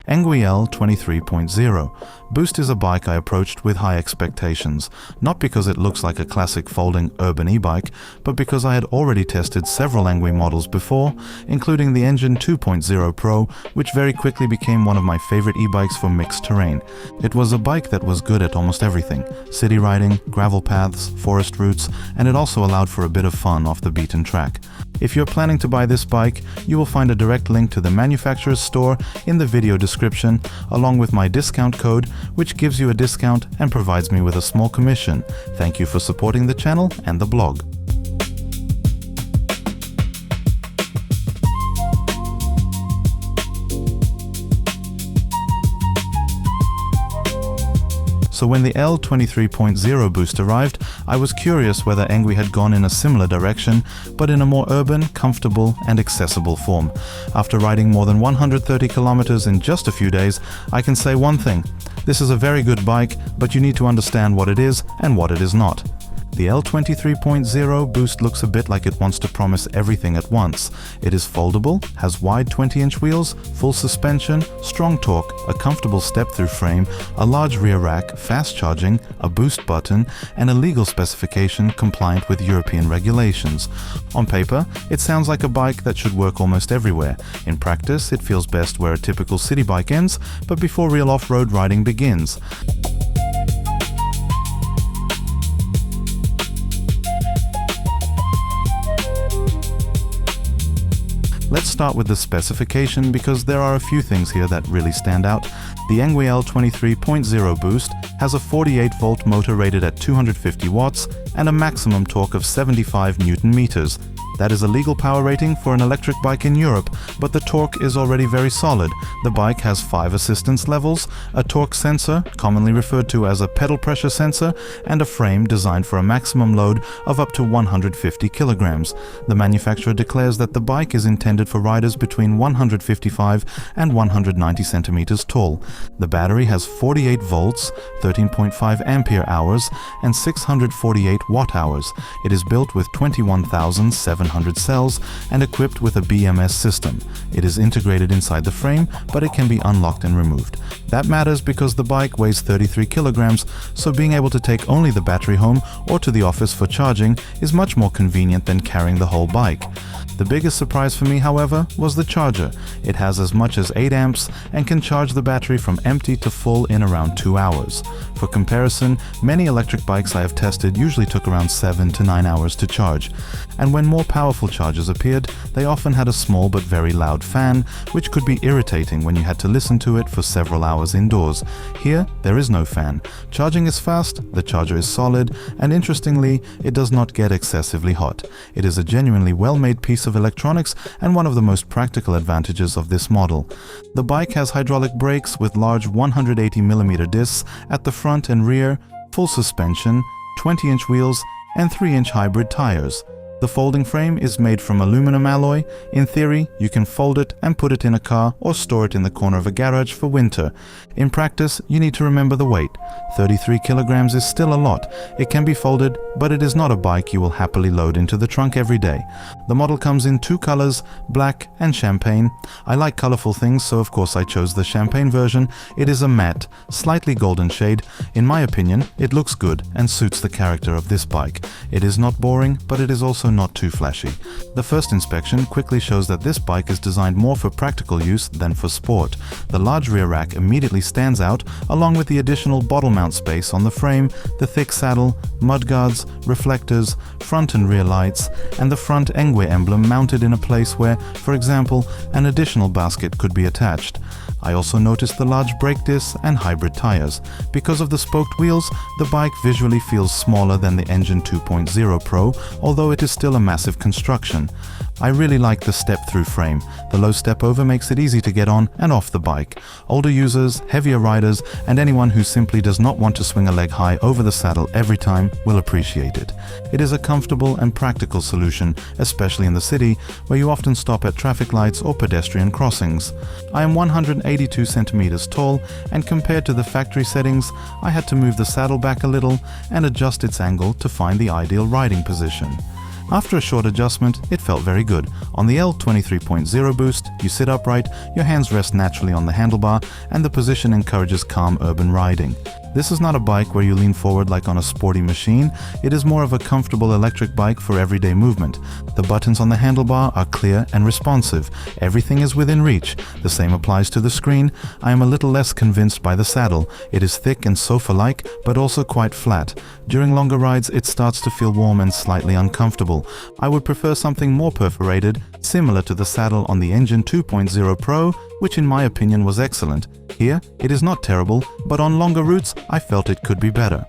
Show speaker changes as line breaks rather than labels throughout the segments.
ENGWE L20 3.0. Boost is a bike I approached with high expectations, not because it looks like a classic folding urban e-bike, but because I had already tested several ENGWE models before, including the ENGWE 2.0 Pro, which very quickly became one of my favorite e-bikes for mixed terrain. It was a bike that was good at almost everything: city riding, gravel paths, forest routes, and it also allowed for a bit of fun off the beaten track. If you're planning to buy this bike, you will find a direct link to the manufacturer's store in the video description, along with my discount code, which gives you a discount and provides me with a small commission. Thank you for supporting the channel and the blog. So when the L20 3.0 Boost arrived, I was curious whether ENGWE had gone in a similar direction, but in a more urban, comfortable and accessible form. After riding more than 130 kilometers in just a few days, I can say one thing: this is a very good bike, but you need to understand what it is and what it is not. The L20 3.0 Boost looks a bit like it wants to promise everything at once. It is foldable, has wide 20-inch wheels, full suspension, strong torque, a comfortable step-through frame, a large rear rack, fast charging, a boost button, and a legal specification compliant with European regulations. On paper, it sounds like a bike that should work almost everywhere. In practice, it feels best where a typical city bike ends, but before real off-road riding begins. Let's start with the specification, because there are a few things here that really stand out. The ENGWE L20 3.0 Boost has a 48-volt motor rated at 250 watts and a maximum torque of 75 Newton meters. That is a legal power rating for an electric bike in Europe, but the torque is already very solid. The bike has 5 assistance levels, a torque sensor, commonly referred to as a pedal pressure sensor, and a frame designed for a maximum load of up to 150 kilograms. The manufacturer declares that the bike is intended for riders between 155 and 190 centimeters tall. The battery has 48 volts, 13.5 ampere hours, and 648 watt hours. It is built with 21,700 cells and equipped with a BMS system. It is integrated inside the frame, but it can be unlocked and removed. That matters because the bike weighs 33 kilograms, so being able to take only the battery home or to the office for charging is much more convenient than carrying the whole bike. The biggest surprise for me, however, was the charger. It has as much as 8 amps and can charge the battery from empty to full in around 2 hours. For comparison, many electric bikes I have tested usually took around 7 to 9 hours to charge. And when more powerful chargers appeared, they often had a small but very loud fan, which could be irritating when you had to listen to it for several hours indoors. Here, there is no fan. Charging is fast, the charger is solid, and interestingly, it does not get excessively hot. It is a genuinely well-made piece of electronics and one of the most practical advantages of this model. The bike has hydraulic brakes with large 180mm discs at the front and rear, full suspension, 20-inch wheels, and 3-inch hybrid tires. The folding frame is made from aluminum alloy. In theory, you can fold it and put it in a car or store it in the corner of a garage for winter. In practice, you need to remember the weight. 33 kilograms is still a lot. It can be folded, but it is not a bike you will happily load into the trunk every day. The model comes in 2 colors, black and champagne. I like colorful things, so of course I chose the champagne version. It is a matte, slightly golden shade. In my opinion, it looks good and suits the character of this bike. It is not boring, but it is also not too flashy. The first inspection quickly shows that this bike is designed more for practical use than for sport. The large rear rack immediately stands out, along with the additional bottle mount space on the frame, the thick saddle, mudguards, reflectors, front and rear lights, and the front ENGWE emblem mounted in a place where, for example, an additional basket could be attached. I also noticed the large brake discs and hybrid tires. Because of the spoked wheels, the bike visually feels smaller than the ENGWE 2.0 Pro, although it is still a massive construction. I really like the step-through frame. The low step-over makes it easy to get on and off the bike. Older users, heavier riders, and anyone who simply does not want to swing a leg high over the saddle every time will appreciate it. It is a comfortable and practical solution, especially in the city, where you often stop at traffic lights or pedestrian crossings. I am 182 centimeters tall, and compared to the factory settings, I had to move the saddle back a little and adjust its angle to find the ideal riding position. After a short adjustment, it felt very good. On the ENGWE L20 3.0 boost, you sit upright, your hands rest naturally on the handlebar, and the position encourages calm urban riding. This is not a bike where you lean forward like on a sporty machine. It is more of a comfortable electric bike for everyday movement. The buttons on the handlebar are clear and responsive. Everything is within reach. The same applies to the screen. I am a little less convinced by the saddle. It is thick and sofa-like, but also quite flat. During longer rides, it starts to feel warm and slightly uncomfortable. I would prefer something more perforated, similar to the saddle on the ENGWE 2.0 Pro, which in my opinion was excellent. Here, it is not terrible, but on longer routes, I felt it could be better.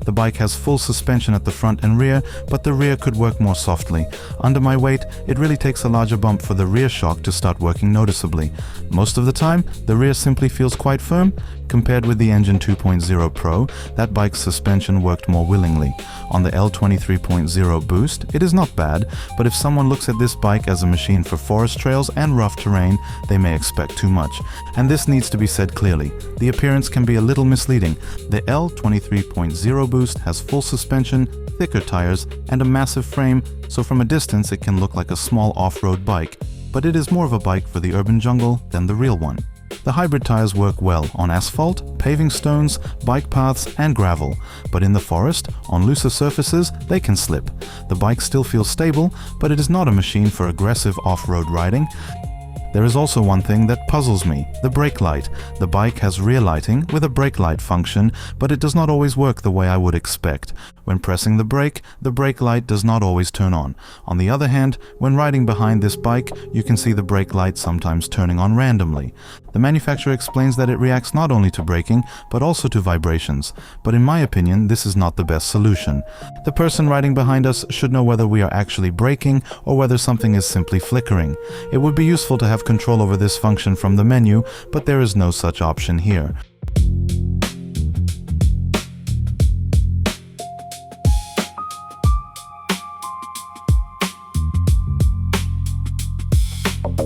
The bike has full suspension at the front and rear, but the rear could work more softly. Under my weight, it really takes a larger bump for the rear shock to start working noticeably. Most of the time, the rear simply feels quite firm. Compared with the ENGWE 2.0 Pro, that bike's suspension worked more willingly. On the L20 3.0 boost, it is not bad, but if someone looks at this bike as a machine for forest trails and rough terrain, they may expect too much. And this needs to be said clearly. The appearance can be a little misleading. The L20 3.0 boost has full suspension, thicker tires, and a massive frame, so from a distance it can look like a small off-road bike, but it is more of a bike for the urban jungle than the real one. The hybrid tires work well on asphalt, paving stones, bike paths, and gravel, but in the forest, on looser surfaces, they can slip. The bike still feels stable, but it is not a machine for aggressive off-road riding. There is also one thing that puzzles me, the brake light. The bike has rear lighting with a brake light function, but it does not always work the way I would expect. When pressing the brake light does not always turn on. On the other hand, when riding behind this bike, you can see the brake light sometimes turning on randomly. The manufacturer explains that it reacts not only to braking, but also to vibrations. But in my opinion, this is not the best solution. The person riding behind us should know whether we are actually braking or whether something is simply flickering. It would be useful to have control over this function from the menu, but there is no such option here.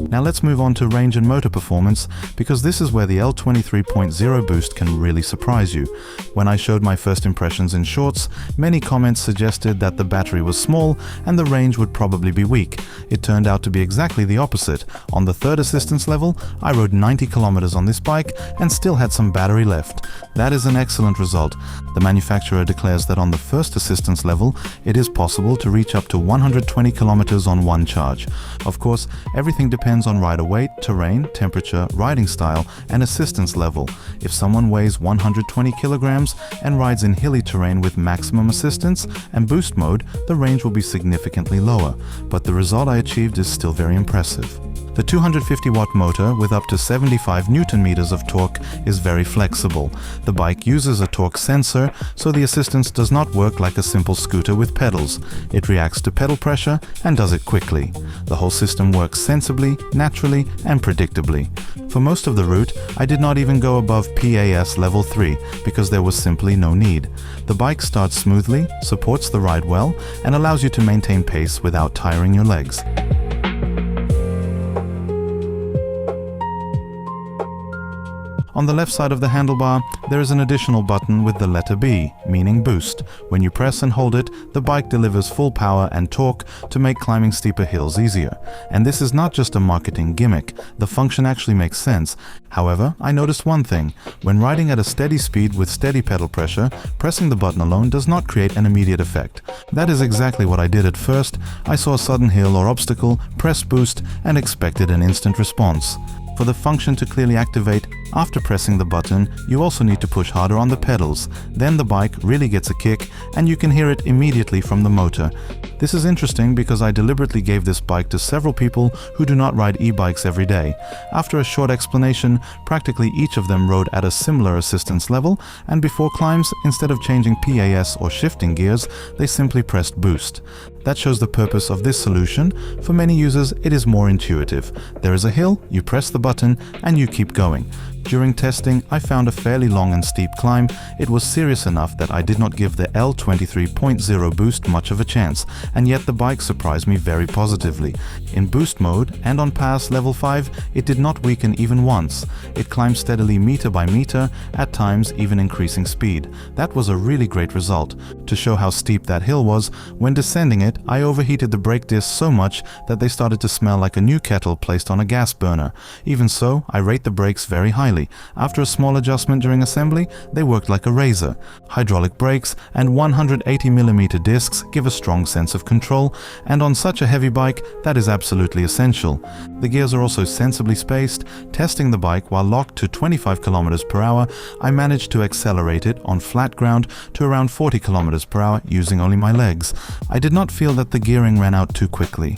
Now let's move on to range and motor performance, because this is where the L20 3.0 boost can really surprise you. When I showed my first impressions in shorts, many comments suggested that the battery was small and the range would probably be weak. It turned out to be exactly the opposite. On the third assistance level, I rode 90 kilometers on this bike and still had some battery left. That is an excellent result. The manufacturer declares that on the first assistance level, it is possible to reach up to 120 kilometers on one charge. Of course, everything depends on rider weight, terrain, temperature, riding style, and assistance level. If someone weighs 120 kilograms and rides in hilly terrain with maximum assistance and boost mode, the range will be significantly lower, but the result I achieved is still very impressive. The 250-watt motor with up to 75 Newton-meters of torque is very flexible. The bike uses a torque sensor, so the assistance does not work like a simple scooter with pedals. It reacts to pedal pressure and does it quickly. The whole system works sensibly, naturally, and predictably. For most of the route, I did not even go above PAS level 3 because there was simply no need. The bike starts smoothly, supports the ride well, and allows you to maintain pace without tiring your legs. On the left side of the handlebar, there is an additional button with the letter B, meaning boost. When you press and hold it, the bike delivers full power and torque to make climbing steeper hills easier. And this is not just a marketing gimmick. The function actually makes sense. However, I noticed one thing. When riding at a steady speed with steady pedal pressure, pressing the button alone does not create an immediate effect. That is exactly what I did at first. I saw a sudden hill or obstacle, pressed boost, and expected an instant response. For the function to clearly activate, after pressing the button, you also need to push harder on the pedals. Then the bike really gets a kick and you can hear it immediately from the motor. This is interesting because I deliberately gave this bike to several people who do not ride e-bikes every day. After a short explanation, practically each of them rode at a similar assistance level, and before climbs, instead of changing PAS or shifting gears, they simply pressed boost. That shows the purpose of this solution. For many users, it is more intuitive. There is a hill, you press the button, and you keep going. During testing, I found a fairly long and steep climb. It was serious enough that I did not give the EL20 3.0 boost much of a chance, and yet the bike surprised me very positively. In boost mode and on pass level 5, it did not weaken even once. It climbed steadily meter by meter, at times even increasing speed. That was a really great result. To show how steep that hill was, when descending it, I overheated the brake discs so much that they started to smell like a new kettle placed on a gas burner. Even so, I rate the brakes very highly. After a small adjustment during assembly, they worked like a razor. Hydraulic brakes and 180mm discs give a strong sense of control, and on such a heavy bike, that is absolutely essential. The gears are also sensibly spaced. Testing the bike while locked to 25 km per hour, I managed to accelerate it on flat ground to around 40 km per hour using only my legs. I did not feel that the gearing ran out too quickly.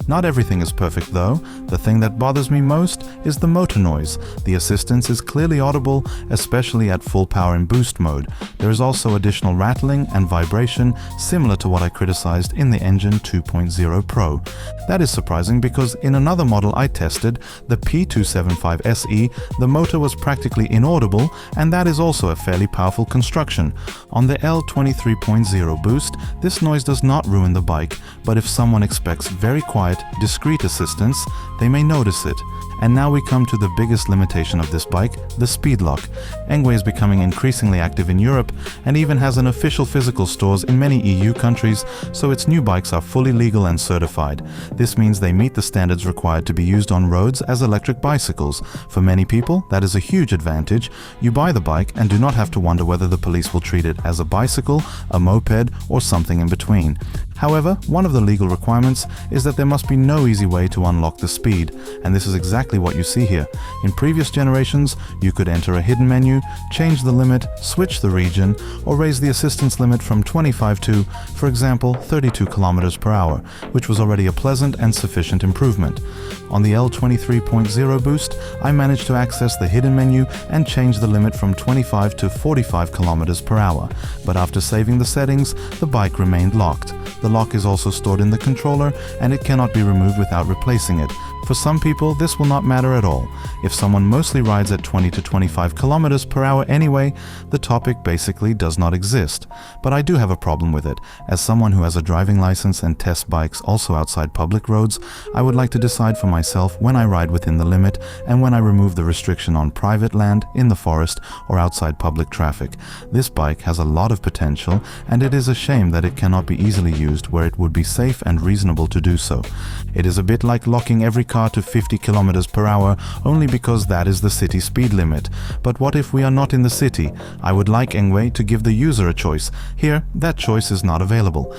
Not everything is perfect though. The thing that bothers me most is the motor noise. The assistance is clearly audible, especially at full power in boost mode. There is also additional rattling and vibration, similar to what I criticized in the ENGWE 2.0 Pro. That is surprising because in another model I tested, the P275 SE, the motor was practically inaudible, and that is also a fairly powerful construction. On the EL20 3.0 boost, this noise does not ruin the bike, but if someone expects very quiet, discreet assistance, they may notice it. And now we come to the biggest limitation of this bike, the speed lock. ENGWE is becoming increasingly active in Europe and even has an official physical stores in many EU countries, so its new bikes are fully legal and certified. This means they meet the standards required to be used on roads as electric bicycles. For many people, that is a huge advantage. You buy the bike and do not have to wonder whether the police will treat it as a bicycle, a moped, or something in between. However, one of the legal requirements is that there must be no easy way to unlock the speed, and this is exactly what you see here. In previous generations, you could enter a hidden menu, change the limit, switch the region, or raise the assistance limit from 25 to, for example, 32 km per hour, which was already a pleasant and sufficient improvement. On the EL20 3.0 boost, I managed to access the hidden menu and change the limit from 25 to 45 km per hour, but after saving the settings, the bike remained locked. The lock is also stored in the controller and it cannot be removed without replacing it. For some people, this will not matter at all. If someone mostly rides at 20 to 25 km per hour anyway, the topic basically does not exist. But I do have a problem with it. As someone who has a driving license and tests bikes also outside public roads, I would like to decide for myself when I ride within the limit and when I remove the restriction on private land, in the forest, or outside public traffic. This bike has a lot of potential, and it is a shame that it cannot be easily used where it would be safe and reasonable to do so. It is a bit like locking every car to 50 km per hour only because that is the city speed limit. But what if we are not in the city? I would like ENGWE to give the user a choice. Here, that choice is not available.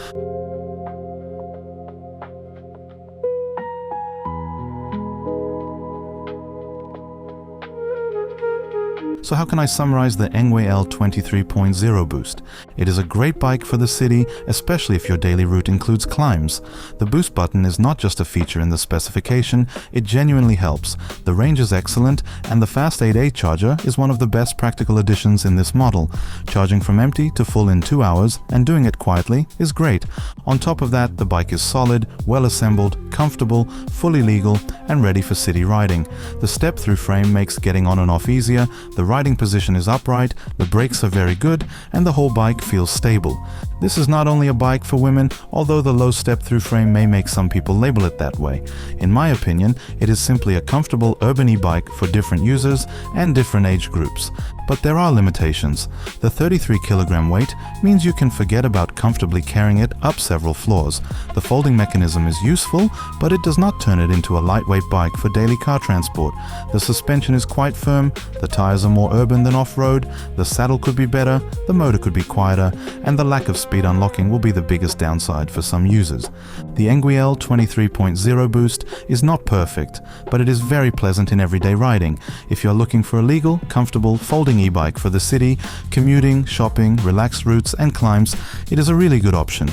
So how can I summarize the ENGWE L20 3.0 boost? It is a great bike for the city, especially if your daily route includes climbs. The boost button is not just a feature in the specification, it genuinely helps. The range is excellent, and the Fast 8A charger is one of the best practical additions in this model. Charging from empty to full in 2 hours, and doing it quietly, is great. On top of that, the bike is solid, well assembled, comfortable, fully legal, and ready for city riding. The step-through frame makes getting on and off easier, the riding position is upright, the brakes are very good, and the whole bike feels stable. This is not only a bike for women, although the low step-through frame may make some people label it that way. In my opinion, it is simply a comfortable urban e-bike for different users and different age groups. But there are limitations. The 33 kilogram weight means you can forget about comfortably carrying it up several floors. The folding mechanism is useful, but it does not turn it into a lightweight bike for daily car transport. The suspension is quite firm, the tires are more urban than off-road, the saddle could be better, the motor could be quieter, and the lack of speed unlocking will be the biggest downside for some users. The ENGWE L20 3.0 boost is not perfect, but it is very pleasant in everyday riding. If you're looking for a legal, comfortable, folding e-bike for the city, commuting, shopping, relaxed routes and climbs, it is a really good option.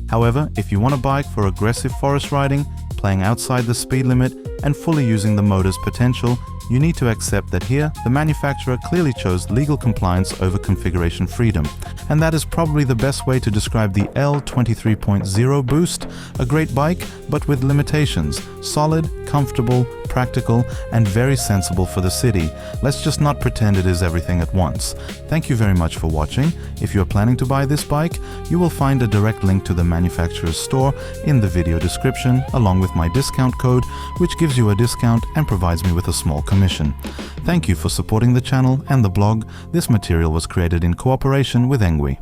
However, if you want a bike for aggressive forest riding, playing outside the speed limit and fully using the motor's potential, you need to accept that here, the manufacturer clearly chose legal compliance over configuration freedom. And that is probably the best way to describe the EL20 3.0 Boost, a great bike, but with limitations. Solid, comfortable, practical, and very sensible for the city. Let's just not pretend it is everything at once. Thank you very much for watching. If you are planning to buy this bike, you will find a direct link to the manufacturer's store in the video description, along with my discount code, which gives you a discount and provides me with a small commission. Thank you for supporting the channel and the blog. This material was created in cooperation with ENGWE.